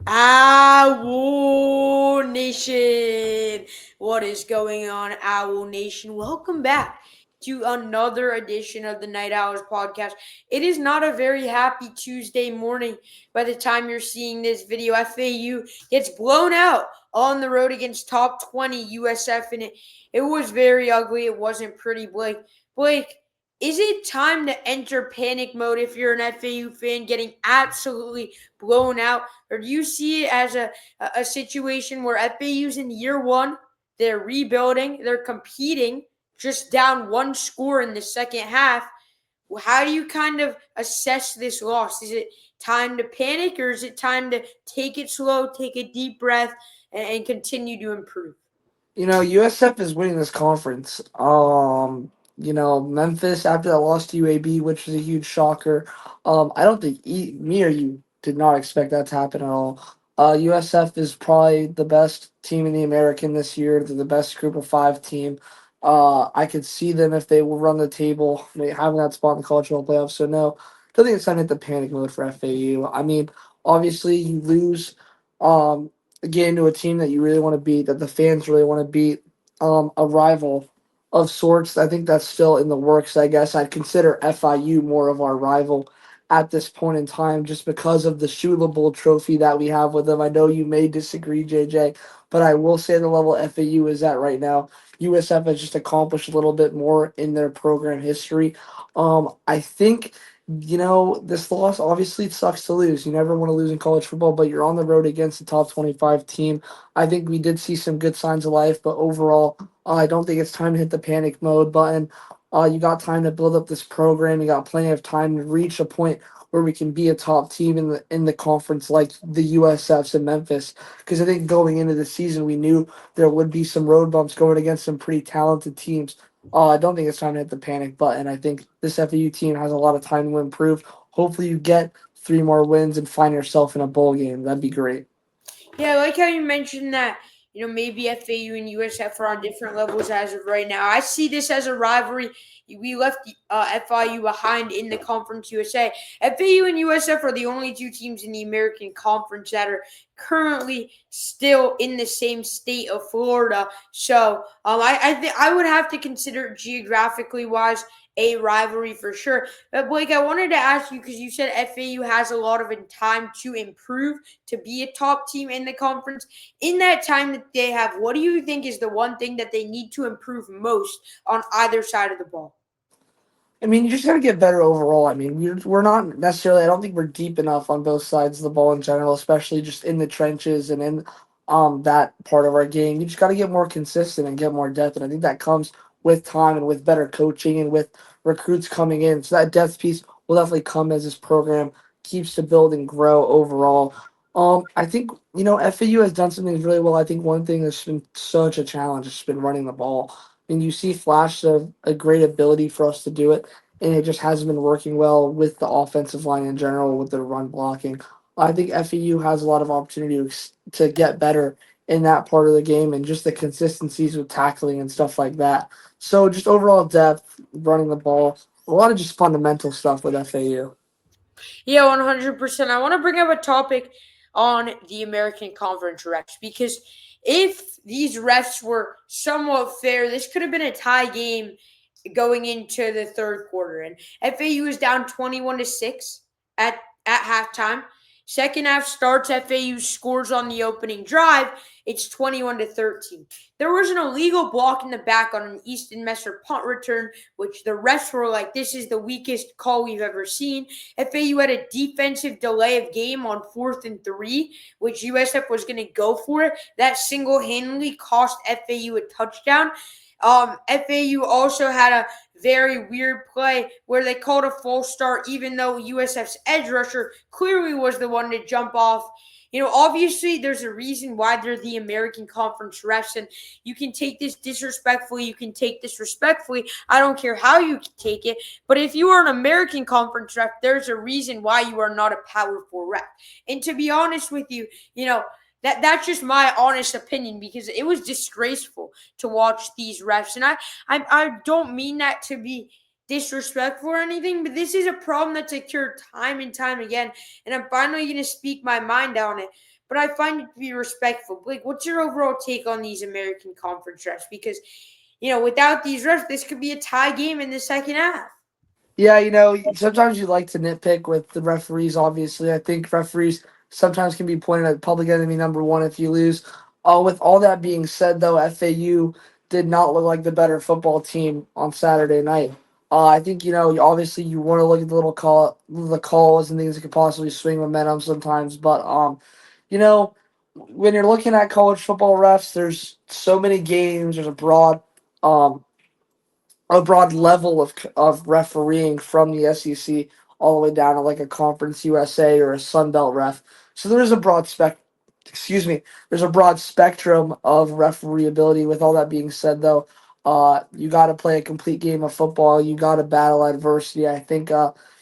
Owl Nation. What is going on, Owl Nation? Welcome back to another edition of the Night Owls podcast. It is not a very happy Tuesday morning by the time you're seeing this video. FAU gets blown out on the road against top 20 USF, and it was very ugly. It wasn't pretty, Blake. Blake, is it time to enter panic mode if you're an FAU fan getting absolutely blown out? Or do you see it as a situation where FAU's in year one, they're rebuilding, they're competing, just down one score in the second half? How do you kind of assess this loss? Is it time to panic, or is it time to take it slow, take a deep breath, and continue to improve? USF is winning this conference. Memphis after that loss to UAB, which was a huge shocker. I don't think me or you did not expect that to happen at all. USF is probably the best team in the American this year. They're the best Group of Five team. I could see them if they will run the table, having that spot in the college football playoffs. So no, don't think it's time to hit the panic mode for FAU. I mean, obviously you lose. Get into a team that you really want to beat, that the fans really want to beat, a rival of sorts. I think that's still in the works. I guess I'd consider FIU more of our rival at this point in time, just because of the shootable trophy that we have with them. I know you may disagree, JJ, but I will say the level FAU is at right now. USF has just accomplished a little bit more in their program history. I think this loss obviously it sucks to lose. You never want to lose in college football, but you're on the road against a top 25 team. I think we did see some good signs of life, but overall, I don't think it's time to hit the panic mode button. You got time to build up this program. You got plenty of time to reach a point where we can be a top team in the conference like the USFs in Memphis. Because I think going into the season, we knew there would be some road bumps going against some pretty talented teams. I don't think it's time to hit the panic button. I think this FAU team has a lot of time to improve. Hopefully, you get three more wins and find yourself in a bowl game. That'd be great. Yeah, I like how you mentioned that, maybe FAU and USF are on different levels as of right now. I see this as a rivalry. We left FIU behind in the Conference USA. FAU and USF are the only two teams in the American Conference that are currently still in the same state of Florida. So I would have to consider it geographically wise a rivalry for sure. But Blake, I wanted to ask you because you said FAU has a lot of time to improve to be a top team in the conference. In that time that they have, what do you think is the one thing that they need to improve most on either side of the ball? I mean, you just got to get better overall. I mean, we're not necessarily. I don't think we're deep enough on both sides of the ball in general, especially just in the trenches and in that part of our game. You just got to get more consistent and get more depth, and I think that comes with time and with better coaching and with recruits coming in. So that depth piece will definitely come as this program keeps to build and grow overall. I think FAU has done something really well. I think one thing that's been such a challenge has been running the ball. And you see flashes of a great ability for us to do it, and it just hasn't been working well with the offensive line in general, with their run blocking. I think FEU has a lot of opportunity to get better in that part of the game and just the consistencies with tackling and stuff like that. So just overall depth, running the ball, a lot of just fundamental stuff with FAU. Yeah, 100%. I want to bring up a topic on the American Conference refs because if these refs were somewhat fair, this could have been a tie game going into the third quarter. And FAU is down 21-6 at halftime. Second half starts, FAU scores on the opening drive. It's 21-13. There was an illegal block in the back on an Easton Messer punt return, which the refs were like, this is the weakest call we've ever seen. FAU had a defensive delay of game on 4th and 3, which USF was going to go for it. That single-handedly cost FAU a touchdown. FAU also had a very weird play where they called a false start, even though USF's edge rusher clearly was the one to jump off. Obviously, there's a reason why they're the American Conference refs, and you can take this disrespectfully, you can take this respectfully. I don't care how you take it, but if you are an American Conference ref, there's a reason why you are not a Power 4 ref. And to be honest with you, that's just my honest opinion because it was disgraceful to watch these refs. And I don't mean that to be disrespectful or anything, but this is a problem that's occurred time and time again. And I'm finally going to speak my mind on it. but I find it to be respectful. Blake, what's your overall take on these American Conference refs? Because, without these refs, this could be a tie game in the second half. Yeah, sometimes you like to nitpick with the referees, obviously. I think referees sometimes can be pointed at public enemy number one if you lose. With all that being said, though, FAU did not look like the better football team on Saturday night. I think, obviously you want to look at the calls and things that could possibly swing momentum sometimes. But, you know, when you're looking at college football refs, there's so many games, there's um, a broad level of refereeing from the SEC all the way down to like a Conference USA or a Sun Belt ref. So there is a excuse me, there's a broad spectrum of referee ability. With all that being said, though, you got to play a complete game of football. You got to battle adversity. I think,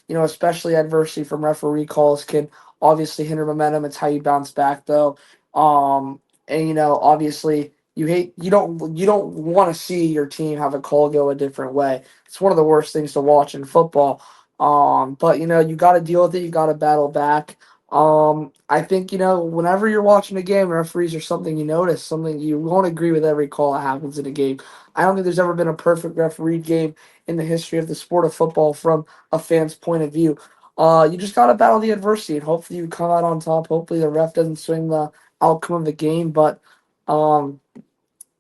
especially adversity from referee calls can obviously hinder momentum. It's how you bounce back, though. And obviously you don't want to see your team have a call go a different way. It's one of the worst things to watch in football. But you got to deal with it. You got to battle back. I think whenever you're watching a game, referees are something you notice. Something you won't agree with every call that happens in a game. I don't think there's ever been a perfect referee game in the history of the sport of football from a fan's point of view. You just got to battle the adversity and hopefully you come out on top. Hopefully the ref doesn't swing the outcome of the game, but um,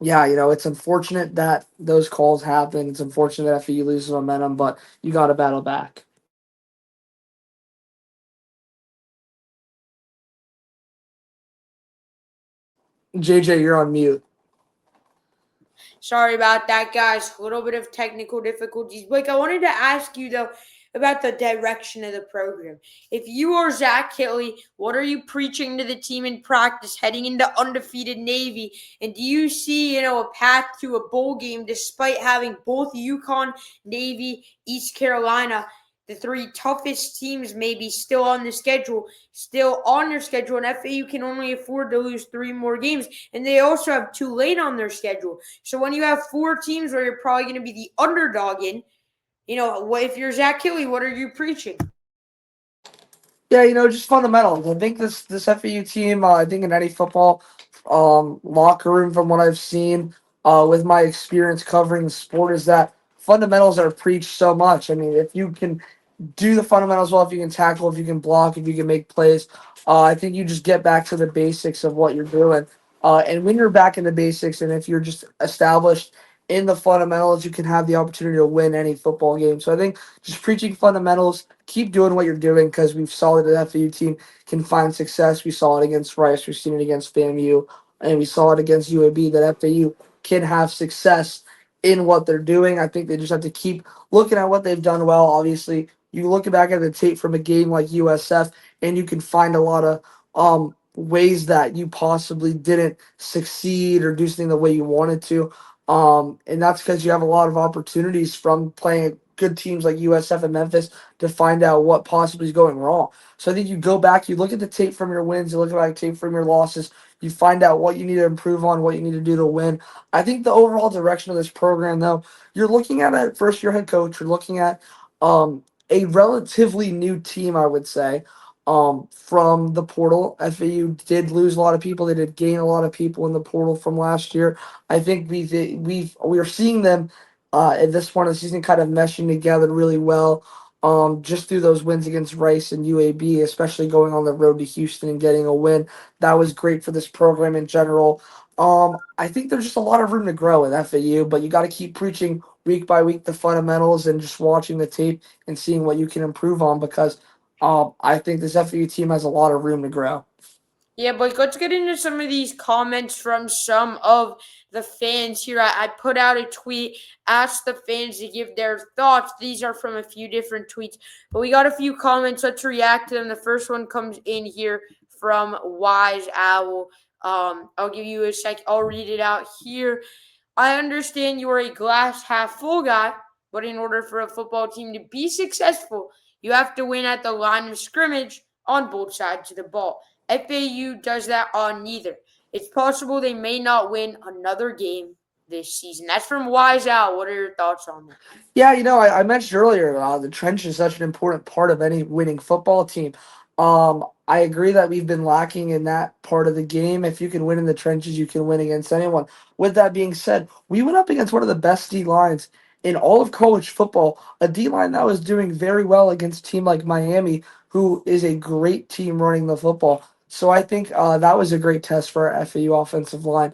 yeah, it's unfortunate that those calls happen. It's unfortunate that FAU loses momentum, but you got to battle back. JJ, you're on mute. Sorry about that, guys. A little bit of technical difficulties. Blake, I wanted to ask you, though, about the direction of the program. If you are Zach Kittley, what are you preaching to the team in practice heading into undefeated Navy? And do you see, a path to a bowl game despite having both UConn, Navy, East Carolina, the three toughest teams maybe still on the schedule, still on their schedule, and FAU can only afford to lose three more games. And they also have Tulane on their schedule. So when you have four teams where you're probably going to be the underdog in, if you're Zach Kelly, what are you preaching? Yeah, just fundamentals. I think this FAU team, I think in any football locker room, from what I've seen, with my experience covering the sport, is that fundamentals are preached so much. I mean, if you can do the fundamentals well, if you can tackle, if you can block, if you can make plays, I think you just get back to the basics of what you're doing. And when you're back in the basics, and if you're just established in the fundamentals, you can have the opportunity to win any football game. So I think just preaching fundamentals, keep doing what you're doing because we've saw that the FAU team can find success. We saw it against Rice, we've seen it against FAMU, and we saw it against UAB that FAU can have success in what they're doing. I think they just have to keep looking at what they've done well. Obviously, you look back at the tape from a game like USF, and you can find a lot of ways that you possibly didn't succeed or do something the way you wanted to. And that's because you have a lot of opportunities from playing good teams like USF and Memphis to find out what possibly is going wrong. So I think you go back, you look at the tape from your wins, you look at the tape from your losses, you find out what you need to improve on, what you need to do to win. I think the overall direction of this program, though, you're looking at a first year head coach, you're looking at a relatively new team, I would say, from the portal. FAU did lose a lot of people. They did gain a lot of people in the portal from last year. I think we are seeing them at this point of the season kind of meshing together really well. Just through those wins against Rice and UAB, especially going on the road to Houston and getting a win, that was great for this program in general. I think there's just a lot of room to grow in FAU, but you got to keep preaching week by week the fundamentals and just watching the tape and seeing what you can improve on because I think this FAU team has a lot of room to grow. Yeah, but let's get into some of these comments from some of the fans here. I put out a tweet, asked the fans to give their thoughts. These are from a few different tweets, but we got a few comments. Let's react to them. The first one comes in here from Wise Owl. I'll give you a sec. I'll read it out here. I understand you are a glass half full guy, but in order for a football team to be successful, you have to win at the line of scrimmage on both sides of the ball. FAU does that on neither. It's possible they may not win another game this season. That's from Wise Out. What are your thoughts on that? Yeah, I mentioned earlier the trench is such an important part of any winning football team. I agree that we've been lacking in that part of the game. If you can win in the trenches, you can win against anyone. With that being said, we went up against one of the best D lines in all of college football, a D line that was doing very well against a team like Miami, who is a great team running the football. So I think that was a great test for our FAU offensive line.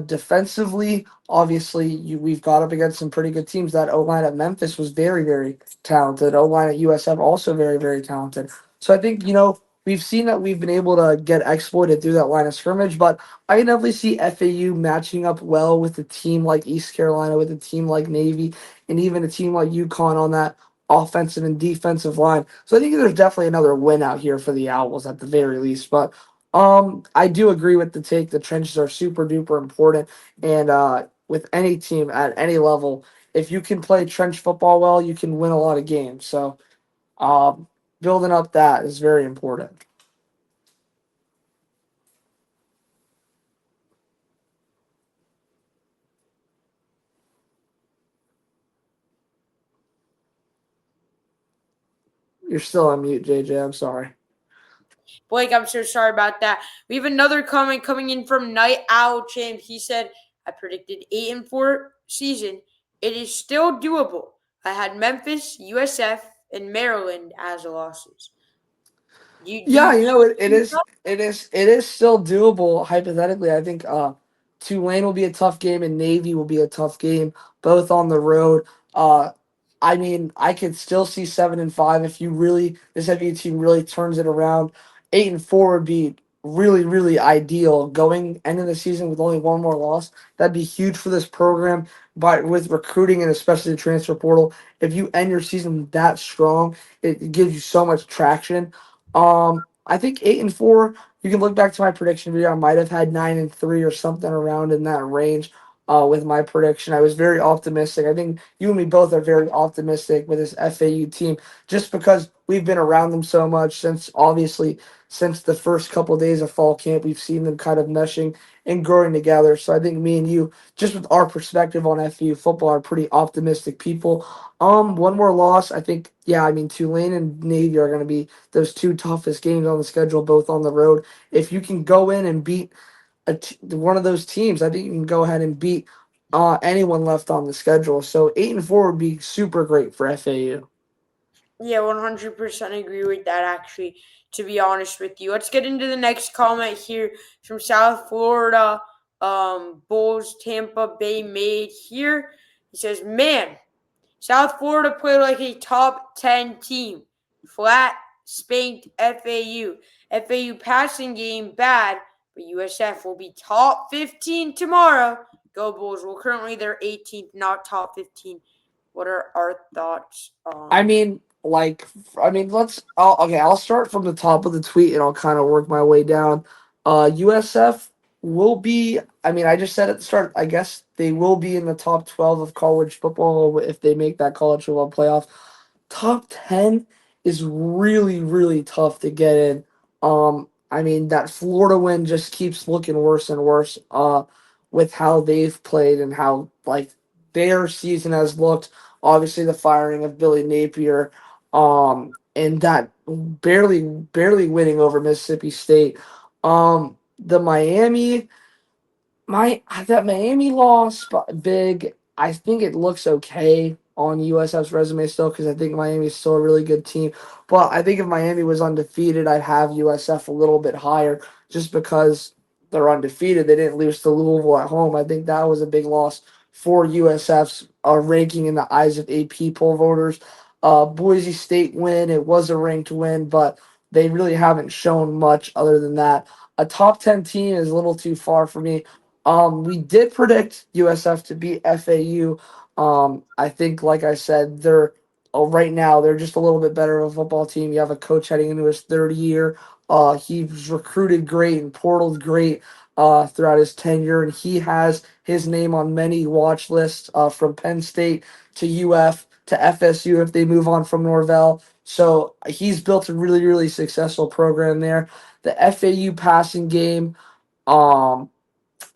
Defensively, obviously, we've got up against some pretty good teams. That O line at Memphis was very, very talented. O line at USF also very, very talented. So I think, we've seen that we've been able to get exploited through that line of scrimmage, but I can definitely see FAU matching up well with a team like East Carolina, with a team like Navy, and even a team like UConn on that offensive and defensive line. So I think there's definitely another win out here for the Owls at the very least. But I do agree with the take. The trenches are super duper important, and with any team at any level, if you can play trench football well, you can win a lot of games. So um, building up that is very important. You're still on mute, JJ. I'm sorry. Blake, I'm so sorry about that. We have another comment coming in from Night Owl Champ. He said, I predicted 8-4 season. It is still doable. I had Memphis, USF, and Maryland as losses. Do Yeah, you it is it is still doable hypothetically. I think Tulane will be a tough game and Navy will be a tough game, both on the road. Uh I mean, I could still see 7-5 if you really this FU team really turns it around. 8-4 would be really, really ideal. Going ending the season with only one more loss, that'd be huge for this program. But with recruiting and especially the transfer portal, if you end your season that strong, it gives you so much traction. I think 8-4. You can look back to my prediction video. I might have had 9-3 or something around in that range. With my prediction, I was very optimistic. I think you and me both are very optimistic with this FAU team, just because we've been around them so much since the first couple of days of fall camp. We've seen them kind of meshing and growing together. So I think me and you, just with our perspective on FAU football, are pretty optimistic people. One more loss. I think, yeah, I mean, Tulane and Navy are going to be those two toughest games on the schedule, both on the road. If you can go in and beat one of those teams, I think you can go ahead and beat anyone left on the schedule. So 8-4 would be super great for FAU. Yeah, 100% agree with that, actually, to be honest with you. Let's get into the next comment here from South Florida. Bulls Tampa Bay made here. He says, man, South Florida played like a top 10 team. Flat spanked FAU. FAU passing game bad, but USF will be top 15 tomorrow. Go Bulls. Well, currently they're 18th, not top 15. What are our thoughts I on? mean, like, okay, I'll start from the top of the tweet and I'll kind of work my way down. USF will be, I mean, I just said at the start, I guess they will be in the top 12 of college football if they make that college football playoff. Top 10 is really, really tough to get in. I mean, that Florida win just keeps looking worse and worse, with how they've played and how, like, their season has looked. Obviously, the firing of Billy Napier, and that barely winning over Mississippi State. The that Miami loss, but big. I think it looks okay on USF's resume still, because I think Miami is still a really good team. But I think if Miami was undefeated, I'd have USF a little bit higher, just because they're undefeated. They didn't lose to Louisville at home. I think that was a big loss for USF's ranking in the eyes of AP poll voters. Boise State win. It was a ranked win, but they really haven't shown much other than that. A top 10 team is a little too far for me. We did predict USF to beat FAU. I think, like I said, right now they're just a little bit better of a football team. You have a coach heading into his third year. He's recruited great and portaled great throughout his tenure, and he has his name on many watch lists, from Penn State to UF to FSU if they move on from Norvell. So he's built a really, really successful program there. The FAU passing game. Um,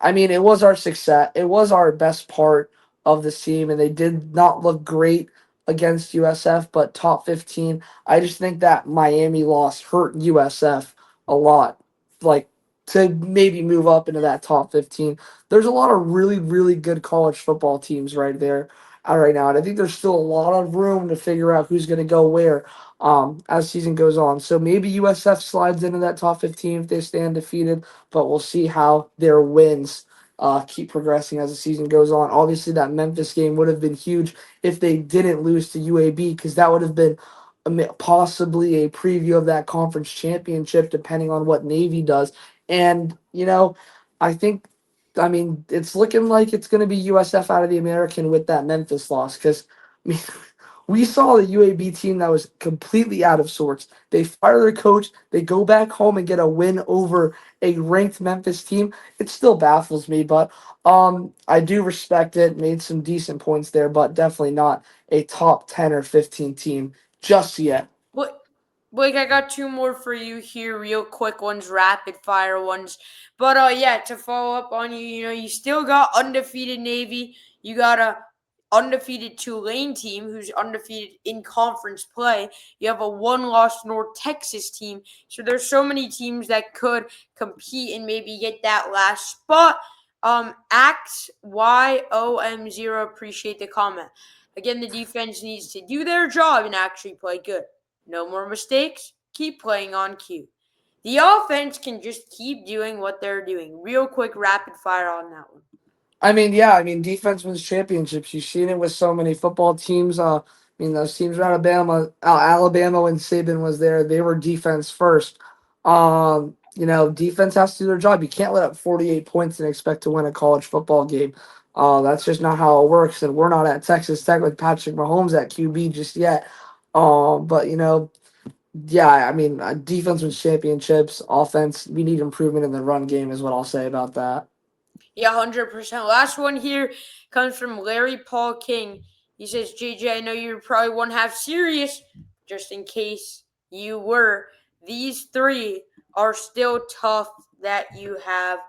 I mean, it was our success. It was our best part of the team, and they did not look great against USF, but top 15. I just think that Miami loss hurt USF a lot. Like to maybe move up into that top 15. There's a lot of really, really good college football teams right there right now. And I think there's still a lot of room to figure out who's going to go where as season goes on. So maybe USF slides into that top 15 if they stay undefeated, but we'll see how their wins keep progressing as the season goes on. Obviously, that Memphis game would have been huge if they didn't lose to UAB because that would have been possibly a preview of that conference championship, depending on what Navy does. And, I think, I mean, it's looking like it's going to be USF out of the American with that Memphis loss because, I mean, we saw the UAB team that was completely out of sorts. They fire their coach, they go back home and get a win over a ranked Memphis team. It still baffles me, but I do respect it. Made some decent points there, but definitely not a top 10 or 15 team just yet. But Blake, I got two more for you here, real quick ones, rapid fire ones. But yeah, to follow up on you still got undefeated Navy. You got a undefeated Tulane team who's undefeated in conference play. You have a one-loss North Texas team. So there's so many teams that could compete and maybe get that last spot. Ax YOM0, appreciate the comment. Again, the defense needs to do their job and actually play good. No more mistakes. Keep playing on cue. The offense can just keep doing what they're doing. Real quick, rapid fire on that one. I mean, yeah, I mean, defense wins championships. You've seen it with so many football teams. Those teams were Alabama when Saban was there, they were defense first. Defense has to do their job. You can't let up 48 points and expect to win a college football game. That's just not how it works. And we're not at Texas Tech with Patrick Mahomes at QB just yet. But yeah, I mean, defense wins championships. Offense, we need improvement in the run game, is what I'll say about that. Yeah, 100%. Last one here comes from Larry Paul King. He says, JJ, I know you're probably one half serious, just in case you were. These three are still tough that you have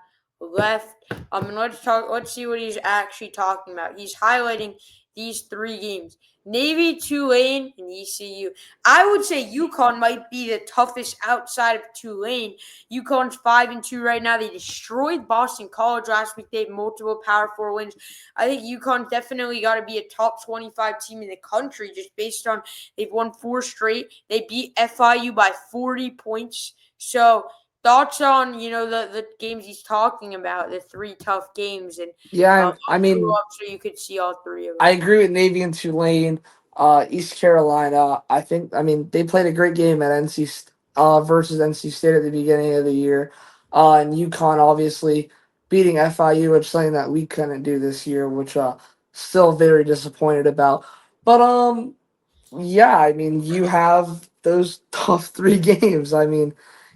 left. Let's see what he's actually talking about. He's highlighting these three games. Navy, Tulane, and ECU. I would say UConn might be the toughest outside of Tulane. UConn's 5-2 right now. They destroyed Boston College last week. They had multiple Power 4 wins. I think UConn definitely got to be a top 25 team in the country just based on they've won 4 straight. They beat FIU by 40 points. So thoughts on the games he's talking about, the 3 tough games, and Yeah, I I'll pull mean, up so you could see all 3 of I them. agree with Navy and Tulane. East Carolina, I mean, they played a great game at versus NC State at the beginning of the year. And UConn obviously beating FIU, which is something that we couldn't do this year, which still very disappointed about. But yeah, I mean, you have those tough 3 games. I mean,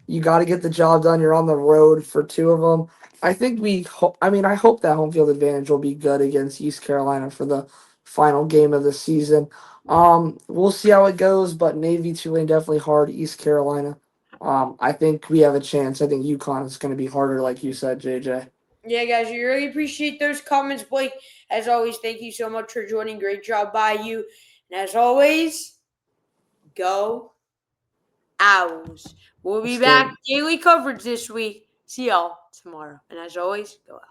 you got to get the job done. You're on the road for 2 of them. I think I hope that home field advantage will be good against East Carolina for the final game of the season. We'll see how it goes, but Navy, Tulane definitely hard. East Carolina, I think we have a chance. I think UConn is going to be harder, like you said, JJ. Yeah, guys, we really appreciate those comments, Blake. As always, thank you so much for joining. Great job by you. And as always, go Owls. We'll be Let's go. back daily coverage this week. See y'all tomorrow. And as always, go Owls.